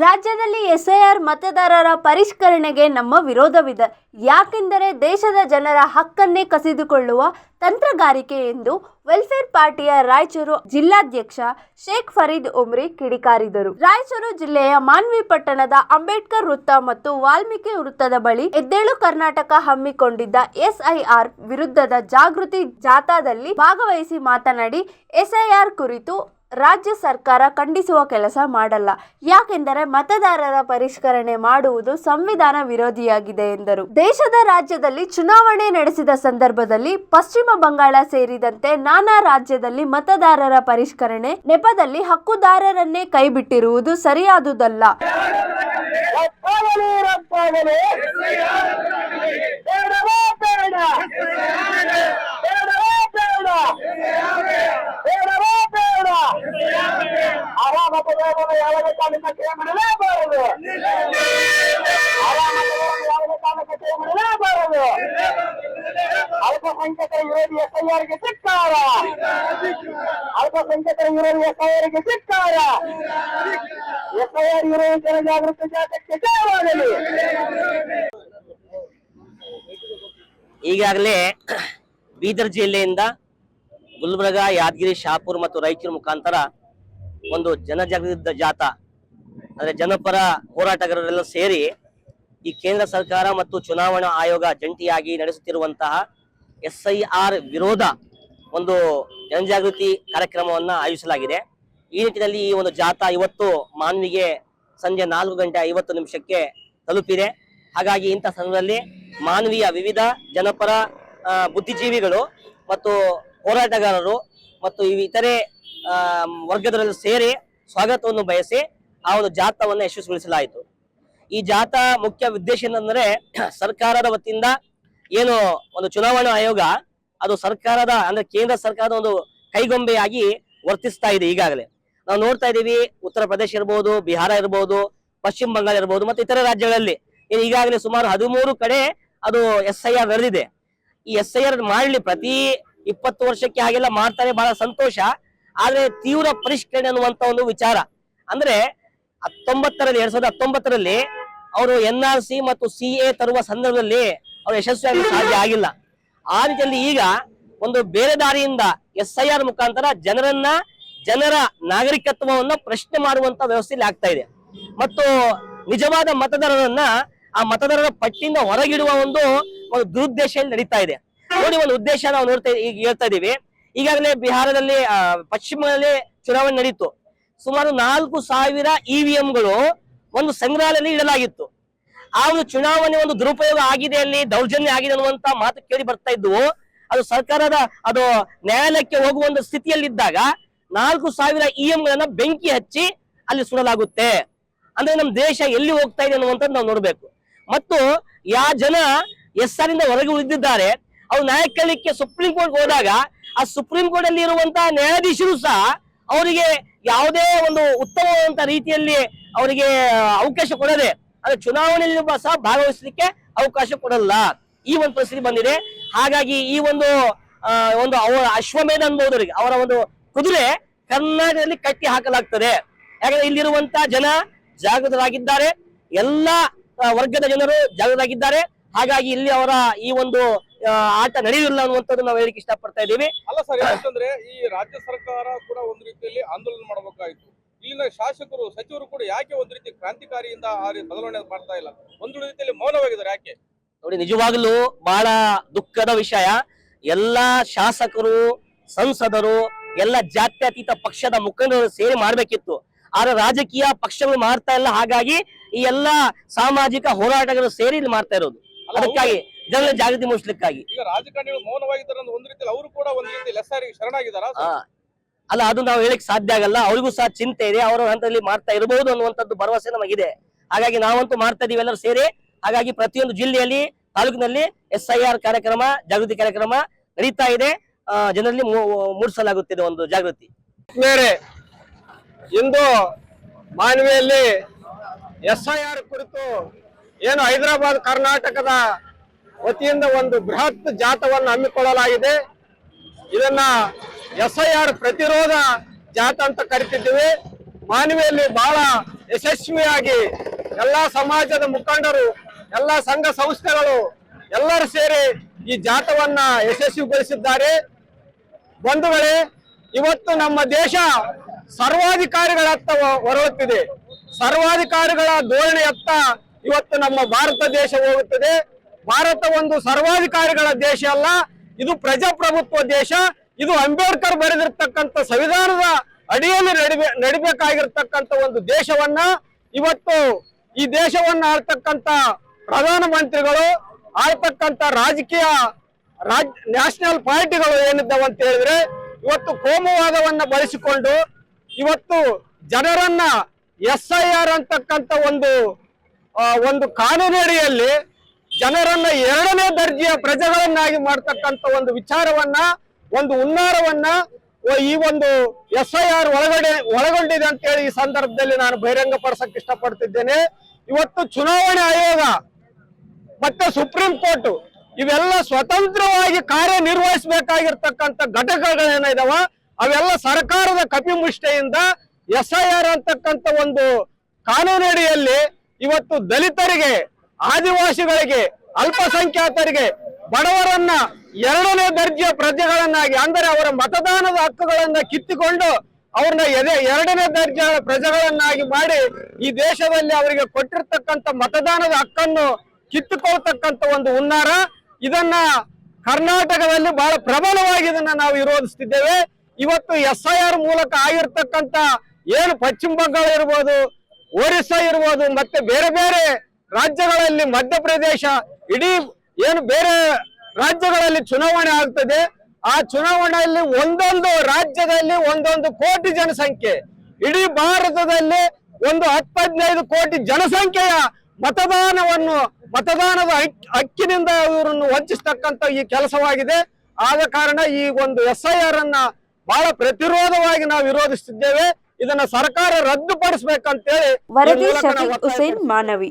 ರಾಜ್ಯದಲ್ಲಿ ಎಸ್ಐಆರ್ ಮತದಾರರ ಪರಿಷ್ಕರಣೆಗೆ ನಮ್ಮ ವಿರೋಧವಿದೆ. ಯಾಕೆಂದರೆ ದೇಶದ ಜನರ ಹಕ್ಕನ್ನೇ ಕಸಿದುಕೊಳ್ಳುವ ತಂತ್ರಗಾರಿಕೆ ಎಂದು ವೆಲ್ಫೇರ್ ಪಾರ್ಟಿಯ ರಾಯಚೂರು ಜಿಲ್ಲಾಧ್ಯಕ್ಷ ಶೇಖ್ ಫರೀದ್ ಉಮ್ರಿ ಕಿಡಿಕಾರಿದರು. ರಾಯಚೂರು ಜಿಲ್ಲೆಯ ಮಾನ್ವಿ ಪಟ್ಟಣದ ಅಂಬೇಡ್ಕರ್ ವೃತ್ತ ಮತ್ತು ವಾಲ್ಮೀಕಿ ವೃತ್ತದ ಬಳಿ ಎದ್ದೇಳು ಕರ್ನಾಟಕ ಹಮ್ಮಿಕೊಂಡಿದ್ದ ಎಸ್ಐಆರ್ ವಿರುದ್ಧದ ಜಾಗೃತಿ ಜಾಥಾದಲ್ಲಿ ಭಾಗವಹಿಸಿ ಮಾತನಾಡಿ, ಎಸ್ಐಆರ್ ಕುರಿತು ರಾಜ್ಯ ಸರ್ಕಾರ ಖಂಡಿಸುವ ಕೆಲಸ ಮಾಡಲ್ಲ. ಯಾಕೆಂದರೆ ಮತದಾರರ ಪರಿಷ್ಕರಣೆ ಮಾಡುವುದು ಸಂವಿಧಾನ ವಿರೋಧಿಯಾಗಿದೆ ಎಂದರು. ದೇಶದ ರಾಜ್ಯದಲ್ಲಿ ಚುನಾವಣೆ ನಡೆಸಿದ ಸಂದರ್ಭದಲ್ಲಿ ಪಶ್ಚಿಮ ಬಂಗಾಳ ಸೇರಿದಂತೆ ನಾನಾ ರಾಜ್ಯದಲ್ಲಿ ಮತದಾರರ ಪರಿಷ್ಕರಣೆ ನೆಪದಲ್ಲಿ ಹಕ್ಕುದಾರರನ್ನೇ ಕೈಬಿಟ್ಟಿರುವುದು ಸರಿಯಾದುದಲ್ಲ. ಅಲ್ಪಸಂಖ್ಯಾತರ ವಿರೋಧಿ ಎಸ್ಐಆರ್ಗೆ ಧಿಕ್ಕಾರ, ಅಲ್ಪಸಂಖ್ಯಾತರ ವಿರೋಧಿ ಎಸ್ಐಆರ್ಗೆ ಧಿಕ್ಕಾರ, ಎಸ್ಐಆರ್ ವಿರೋಧಿ ಜನಜಾಗೃತಿ ಜಾಥಾಕ್ಕೆ ಜಯವಾಗಲಿ. ಈಗಾಗಲೇ ಬೀದರ್ ಜಿಲ್ಲೆಯಿಂದ ಗುಲ್ಬರ್ಗ, ಯಾದಗಿರಿ, ಶಾಪುರ್ ಮತ್ತು ರಾಯಚೂರು ಮುಖಾಂತರ ಒಂದು ಜನಜಾಗೃತಿ ಜಾಥಾ ಅಂದ್ರೆ ಜನಪರ ಹೋರಾಟಗಾರರೆಲ್ಲ ಸೇರಿ ಈ ಕೇಂದ್ರ ಸರ್ಕಾರ ಮತ್ತು ಚುನಾವಣಾ ಆಯೋಗ ಜಂಟಿಯಾಗಿ ನಡೆಸುತ್ತಿರುವಂತಹ ಎಸ್ಐಆರ್ ವಿರೋಧ ಒಂದು ಜನಜಾಗೃತಿ ಕಾರ್ಯಕ್ರಮವನ್ನು ಆಯೋಜಿಸಲಾಗಿದೆ. ಈ ನಿಟ್ಟಿನಲ್ಲಿ ಈ ಒಂದು ಜಾಥಾ ಇವತ್ತು ಮಾನ್ವಿಗೆ ಸಂಜೆ 4:50 ತಲುಪಿದೆ. ಹಾಗಾಗಿ ಇಂಥ ಸಂದರ್ಭದಲ್ಲಿ ಮಾನವೀಯ ವಿವಿಧ ಜನಪರ ಬುದ್ಧಿಜೀವಿಗಳು ಮತ್ತು ಹೋರಾಟಗಾರರು ಮತ್ತು ಇತರೆ ವರ್ಗದವರೆಲ್ಲ ಸೇರಿ ಸ್ವಾಗತವನ್ನು ಬಯಸಿ ಆ ಒಂದು ಜಾಥಾವನ್ನು ಯಶಸ್ವಿಗೊಳಿಸಲಾಯಿತು. ಈ ಜಾಥಾ ಮುಖ್ಯ ಉದ್ದೇಶ ಏನಂದ್ರೆ, ಸರ್ಕಾರದ ವತಿಯಿಂದ ಏನು ಒಂದು ಚುನಾವಣಾ ಆಯೋಗ ಅದು ಸರ್ಕಾರದ ಅಂದ್ರೆ ಕೇಂದ್ರ ಸರ್ಕಾರದ ಒಂದು ಕೈಗೊಂಬೆಯಾಗಿ ವರ್ತಿಸ್ತಾ ಇದೆ. ಈಗಾಗಲೇ ನಾವು ನೋಡ್ತಾ ಇದ್ದೀವಿ, ಉತ್ತರ ಪ್ರದೇಶ ಇರ್ಬೋದು, ಬಿಹಾರ ಇರ್ಬೋದು, ಪಶ್ಚಿಮ ಬಂಗಾಳ ಇರ್ಬೋದು ಮತ್ತು ಇತರೆ ರಾಜ್ಯಗಳಲ್ಲಿ ಈಗಾಗಲೇ ಸುಮಾರು 13 ಕಡೆ ಅದು ಎಸ್ಐಆರ್ ನಡೆದಿದೆ. ಈ ಎಸ್ಐಆರ್ ಮಾಡಲಿ ಪ್ರತಿ 20 ವರ್ಷಕ್ಕೆ ಹಾಗೆಲ್ಲ ಮಾಡ್ತಾರೆ, ಬಹಳ ಸಂತೋಷ. ಆದ್ರೆ ತೀವ್ರ ಪರಿಷ್ಕರಣೆ ಅನ್ನುವಂತ ಒಂದು ವಿಚಾರ ಅಂದ್ರೆ 2019ರಲ್ಲಿ ಅವರು NRC ಮತ್ತು CA ತರುವ ಸಂದರ್ಭದಲ್ಲಿ ಅವರು ಯಶಸ್ವಿಯಾಗಲು ಸಾಧ್ಯ ಆಗಿಲ್ಲ. ಆ ರೀತಿಯಲ್ಲಿ ಈಗ ಒಂದು ಬೇರೆ ದಾರಿಯಿಂದ ಎಸ್ಐಆರ್ ಮುಖಾಂತರ ಜನರ ನಾಗರಿಕತ್ವವನ್ನು ಪ್ರಶ್ನೆ ಮಾಡುವಂತ ವ್ಯವಸ್ಥೆಯಲ್ಲಿ ಆಗ್ತಾ ಇದೆ ಮತ್ತು ನಿಜವಾದ ಮತದಾರರನ್ನ ಆ ಮತದಾರರ ಪಟ್ಟಿಯಿಂದ ಹೊರಗಿಡುವ ಒಂದು ದುರುದ್ದೇಶದಲ್ಲಿ ನಡೀತಾ ಇದೆ. ನೋಡಿ, ಒಂದು ಉದ್ದೇಶ ನಾವು ಹೇಳ್ತಾ ಇದೀವಿ. ಈಗಾಗಲೇ ಬಿಹಾರದಲ್ಲಿ ಪಶ್ಚಿಮದಲ್ಲಿ ಚುನಾವಣೆ ನಡೀತು. ಸುಮಾರು 4,000 EVMಗಳು ಒಂದು ಸಂಗ್ರಹಾಲಯದಲ್ಲಿ ಇಡಲಾಗಿತ್ತು. ಆ ಒಂದು ಚುನಾವಣೆ ಒಂದು ದುರುಪಯೋಗ ಆಗಿದೆ, ಅಲ್ಲಿ ದೌರ್ಜನ್ಯ ಆಗಿದೆ ಅನ್ನುವಂತ ಮಾತು ಕೇಳಿ ಬರ್ತಾ ಇದ್ವು. ಅದು ಸರ್ಕಾರದ ಅದು ನ್ಯಾಯಾಲಯಕ್ಕೆ ಹೋಗುವ ಒಂದು ಸ್ಥಿತಿಯಲ್ಲಿದ್ದಾಗ 4,000 EVMಗಳನ್ನ ಬೆಂಕಿ ಹಚ್ಚಿ ಅಲ್ಲಿ ಸುಡಲಾಗುತ್ತೆ ಅಂದ್ರೆ ನಮ್ಮ ದೇಶ ಎಲ್ಲಿ ಹೋಗ್ತಾ ಇದೆ ಅನ್ನುವಂಥದ್ದು ನಾವು ನೋಡ್ಬೇಕು. ಮತ್ತು ಜನ SR ಇಂದ ಹೊರಗೆ ಉಳಿದಿದ್ದಾರೆ, ಅವ್ರು ನ್ಯಾಯ ಕೇಳಲಿಕ್ಕೆ ಸುಪ್ರೀಂ ಕೋರ್ಟ್ ಹೋದಾಗ ಆ ಸುಪ್ರೀಂ ಕೋರ್ಟ್ ಅಲ್ಲಿ ಇರುವಂತಹ ನ್ಯಾಯಾಧೀಶರು ಸಹ ಅವರಿಗೆ ಯಾವುದೇ ಒಂದು ಉತ್ತಮವಾದಂತ ರೀತಿಯಲ್ಲಿ ಅವರಿಗೆ ಅವಕಾಶ ಕೊಡದೆ ಅಂದ್ರೆ ಚುನಾವಣೆಯಲ್ಲಿ ಸಹ ಭಾಗವಹಿಸಲಿಕ್ಕೆ ಅವಕಾಶ ಕೊಡಲ್ಲ. ಈ ಒಂದು ಪರಿಸ್ಥಿತಿ ಬಂದಿದೆ. ಹಾಗಾಗಿ ಈ ಒಂದು ಅವರ ಅಶ್ವಮೇಧ ಅನ್ಬಹುದವರಿಗೆ ಅವರ ಒಂದು ಕುದುರೆ ಕರ್ನಾಟಕದಲ್ಲಿ ಕಟ್ಟಿ ಹಾಕಲಾಗ್ತದೆ. ಯಾಕಂದ್ರೆ ಇಲ್ಲಿರುವಂತ ಜನ ಜಾಗೃತರಾಗಿದ್ದಾರೆ, ಎಲ್ಲಾ ವರ್ಗದ ಜನರು ಜಾಗೃತರಾಗಿದ್ದಾರೆ. ಹಾಗಾಗಿ ಇಲ್ಲಿ ಅವರ ಈ ಒಂದು ಆಟ ನಡೆಯುವುದಿಲ್ಲ ಅನ್ನುವಂಥದ್ದು ನಾವು ಹೇಳಿಕ್ಕೆ ಇಷ್ಟಪಡ್ತಾ ಇದ್ದೀವಿ. ಅಲ್ಲ ಸರ್, ಯಾಕಂದ್ರೆ ಈ ರಾಜ್ಯ ಸರ್ಕಾರ ಕೂಡ ಒಂದು ರೀತಿಯಲ್ಲಿ ಆಂದೋಲನ ಮಾಡಬೇಕಾಯಿತು. ಇಲ್ಲಿನ ಶಾಸಕರು, ಸಚಿವರು ಕೂಡ ಯಾಕೆ ಒಂದು ರೀತಿ ಕ್ರಾಂತಿಕಾರಿಯಿಂದ ಆ ರೀತಿ ಬದಲಾವಣೆ ಮಾಡ್ತಾ ಇಲ್ಲ, ಒಂದು ರೀತಿಯಲ್ಲಿ ಮೌನವಾಗಿದ್ದಾರೆ ಯಾಕೆ? ನೋಡಿ, ನಿಜವಾಗ್ಲೂ ಬಹಳ ದುಃಖದ ವಿಷಯ. ಎಲ್ಲಾ ಶಾಸಕರು, ಸಂಸದರು, ಎಲ್ಲ ಜಾತ್ಯತೀತ ಪಕ್ಷದ ಮುಖಂಡರು ಸೇರಿ ಮಾಡ್ಬೇಕಿತ್ತು. ಆದ್ರೆ ರಾಜಕೀಯ ಪಕ್ಷಗಳು ಮಾಡ್ತಾ ಇಲ್ಲ. ಹಾಗಾಗಿ ಈ ಎಲ್ಲಾ ಸಾಮಾಜಿಕ ಹೋರಾಟಗಳು ಸೇರಿ ಇಲ್ಲಿ ಮಾಡ್ತಾ ಇರೋದು. ಅದಕ್ಕಾಗಿ ಜನರ ಜಾಗೃತಿ ಮೂಡಿಸ್ಲಿಕ್ಕಾಗಿ. ಈಗ ರಾಜಕಾರಣಿಗಳು ಮೌನವಾಗಿದ್ದಾರೆ ಅಂದ್ರೆ ಒಂದು ರೀತಿಯಲ್ಲಿ ಅವರು ಕೂಡ ಒಂದು ರೀತಿ ಎಸ್ಐಆರ್ಗೆ ಶರಣಾಗಿದ್ದಾರಾ? ಅಲ್ಲ, ಅದು ನಾವು ಹೇಳಿಕ್ ಸಾಧ್ಯ ಆಗಲ್ಲ. ಅವರಿಗೂ ಸಹ ಚಿಂತೆ ಇದೆ, ಅವರ ಹಂತದಲ್ಲಿ ಮಾಡ್ತಾ ಇರಬಹುದು ಅನ್ನುವಂಥದ್ದು ಭರವಸೆ ನಮಗಿದೆ. ಹಾಗಾಗಿ ನಾವಂತೂ ಮಾಡ್ತಾ ಇದೀವಿ ಎಲ್ಲರೂ ಸೇರಿ. ಹಾಗಾಗಿ ಪ್ರತಿಯೊಂದು ಜಿಲ್ಲೆಯಲ್ಲಿ, ತಾಲೂಕಿನಲ್ಲಿ SIR ಕಾರ್ಯಕ್ರಮ, ಜಾಗೃತಿ ಕಾರ್ಯಕ್ರಮ ನಡೀತಾ ಇದೆ. ಜನರಲ್ಲಿ ಮೂಡಿಸಲಾಗುತ್ತಿದೆ ಒಂದು ಜಾಗೃತಿ. ಇಂದು ಮಾನ್ವಿಯಲ್ಲಿ SIR ಕುರಿತು ಏನು ಹೈದರಾಬಾದ್ ಕರ್ನಾಟಕದ ವತಿಯಿಂದ ಒಂದು ಬೃಹತ್ ಜಾಥಾವನ್ನು ಹಮ್ಮಿಕೊಳ್ಳಲಾಗಿದೆ. ಇದನ್ನ SIR ಪ್ರತಿರೋಧ ಜಾಥಾ ಅಂತ ಕರಿತಿದ್ದೀವಿ. ಮಾನವಿಯಲ್ಲಿ ಬಹಳ ಯಶಸ್ವಿಯಾಗಿ ಎಲ್ಲಾ ಸಮಾಜದ ಮುಖಂಡರು, ಎಲ್ಲಾ ಸಂಘ ಸಂಸ್ಥೆಗಳು ಎಲ್ಲರೂ ಸೇರಿ ಈ ಜಾಥವನ್ನ ಯಶಸ್ವಿಗೊಳಿಸಿದ್ದಾರೆ. ಬಂಧುಗಳೇ, ಇವತ್ತು ನಮ್ಮ ದೇಶ ಸರ್ವಾಧಿಕಾರಿಗಳತ್ತ ಹೊರಳುತ್ತಿದೆ. ಸರ್ವಾಧಿಕಾರಿಗಳ ಧೋರಣೆಯತ್ತ ಇವತ್ತು ನಮ್ಮ ಭಾರತ ದೇಶ ಹೋಗುತ್ತದೆ. ಭಾರತ ಒಂದು ಸರ್ವಾಧಿಕಾರಿಗಳ ದೇಶ ಅಲ್ಲ, ಇದು ಪ್ರಜಾಪ್ರಭುತ್ವ ದೇಶ. ಇದು ಅಂಬೇಡ್ಕರ್ ಬರೆದಿರ್ತಕ್ಕಂಥ ಸಂವಿಧಾನದ ಅಡಿಯಲ್ಲಿ ನಡಿಬೇಕಾಗಿರ್ತಕ್ಕಂಥ ಒಂದು ದೇಶವನ್ನ ಇವತ್ತು ಈ ದೇಶವನ್ನ ಆಳ್ತಕ್ಕಂಥ ಪ್ರಧಾನ ಮಂತ್ರಿಗಳು, ಆಳ್ತಕ್ಕಂಥ ರಾಜಕೀಯ ನ್ಯಾಷನಲ್ ಪಾರ್ಟಿಗಳು ಏನಿದ್ದಾವ ಅಂತ ಹೇಳಿದ್ರೆ ಇವತ್ತು ಕೋಮುವಾದವನ್ನ ಬಳಸಿಕೊಂಡು ಇವತ್ತು ಜನರನ್ನ SIR ಅಂತಕ್ಕಂಥ ಒಂದು ಕಾನೂನಡಿಯಲ್ಲಿ ಜನರನ್ನ 2ನೇ ದರ್ಜೆಯ ಪ್ರಜೆಗಳನ್ನಾಗಿ ಮಾಡ್ತಕ್ಕಂಥ ಒಂದು ವಿಚಾರವನ್ನ, ಒಂದು ಹುನ್ನಾರವನ್ನ ಈ ಒಂದು SIR ಒಳಗೊಂಡಿದೆ ಅಂತ ಹೇಳಿ ಈ ಸಂದರ್ಭದಲ್ಲಿ ನಾನು ಬಹಿರಂಗಪಡಿಸಕ್ಕೆ ಇಷ್ಟಪಡ್ತಿದ್ದೇನೆ. ಇವತ್ತು ಚುನಾವಣೆ ಆಯೋಗ ಮತ್ತೆ ಸುಪ್ರೀಂ ಕೋರ್ಟ್ ಇವೆಲ್ಲ ಸ್ವತಂತ್ರವಾಗಿ ಕಾರ್ಯನಿರ್ವಹಿಸಬೇಕಾಗಿರ್ತಕ್ಕಂಥ ಘಟಕಗಳೇನಿದಾವ ಅವೆಲ್ಲ ಸರ್ಕಾರದ ಕಪಿಮುಷ್ಟಿಯಿಂದ SIR ಅಂತಕ್ಕಂಥ ಒಂದು ಕಾನೂನಡಿಯಲ್ಲಿ ಇವತ್ತು ದಲಿತರಿಗೆ, ಆದಿವಾಸಿಗಳಿಗೆ, ಅಲ್ಪಸಂಖ್ಯಾತರಿಗೆ, ಬಡವರನ್ನ 2ನೇ ದರ್ಜೆಯ ಪ್ರಜೆಗಳನ್ನಾಗಿ, ಅಂದರೆ ಅವರ ಮತದಾನದ ಹಕ್ಕುಗಳನ್ನ ಕಿತ್ತುಕೊಂಡು ಅವ್ರನ್ನ 2ನೇ ದರ್ಜೆಯ ಪ್ರಜೆಗಳನ್ನಾಗಿ ಮಾಡಿ ಈ ದೇಶದಲ್ಲಿ ಅವರಿಗೆ ಕೊಟ್ಟಿರ್ತಕ್ಕಂಥ ಮತದಾನದ ಹಕ್ಕನ್ನು ಕಿತ್ತುಕೊಳ್ತಕ್ಕಂಥ ಒಂದು ಹುನ್ನಾರ. ಇದನ್ನ ಕರ್ನಾಟಕದಲ್ಲಿ ಬಹಳ ಪ್ರಬಲವಾಗಿ ಇದನ್ನ ನಾವು ವಿರೋಧಿಸ್ತಿದ್ದೇವೆ. ಇವತ್ತು SIR ಮೂಲಕ ಆಗಿರ್ತಕ್ಕಂಥ ಏನು ಪಶ್ಚಿಮ ಬಂಗಾಳ ಇರ್ಬೋದು, ಒರಿಸ್ಸಾ ಇರ್ಬೋದು, ಮತ್ತೆ ಬೇರೆ ಬೇರೆ ರಾಜ್ಯಗಳಲ್ಲಿ, ಮಧ್ಯಪ್ರದೇಶ, ಇಡೀ ಏನು ಬೇರೆ ರಾಜ್ಯಗಳಲ್ಲಿ ಚುನಾವಣೆ ಆಗ್ತದೆ. ಆ ಚುನಾವಣೆಯಲ್ಲಿ ಒಂದೊಂದು ರಾಜ್ಯದಲ್ಲಿ 1 ಕೋಟಿ ಜನಸಂಖ್ಯೆ, ಇಡೀ ಭಾರತದಲ್ಲಿ 10-15 ಕೋಟಿ ಜನಸಂಖ್ಯೆಯ ಮತದಾನದ ಹಕ್ಕಿನಿಂದ ಇವರನ್ನು ವಂಚಿಸ್ತಕ್ಕಂಥ ಈ ಕೆಲಸವಾಗಿದೆ. ಆದ ಕಾರಣ ಈ ಒಂದು SIR ಅನ್ನ ಬಹಳ ಪ್ರತಿರೋಧವಾಗಿ ನಾವು ವಿರೋಧಿಸುತ್ತಿದ್ದೇವೆ. ಇದನ್ನ ಸರ್ಕಾರ ರದ್ದುಪಡಿಸಬೇಕಂತೇಳಿ ವರದಿ ಶಫೀಕ್ ಹುಸೇನ್ ಮಾನವಿ.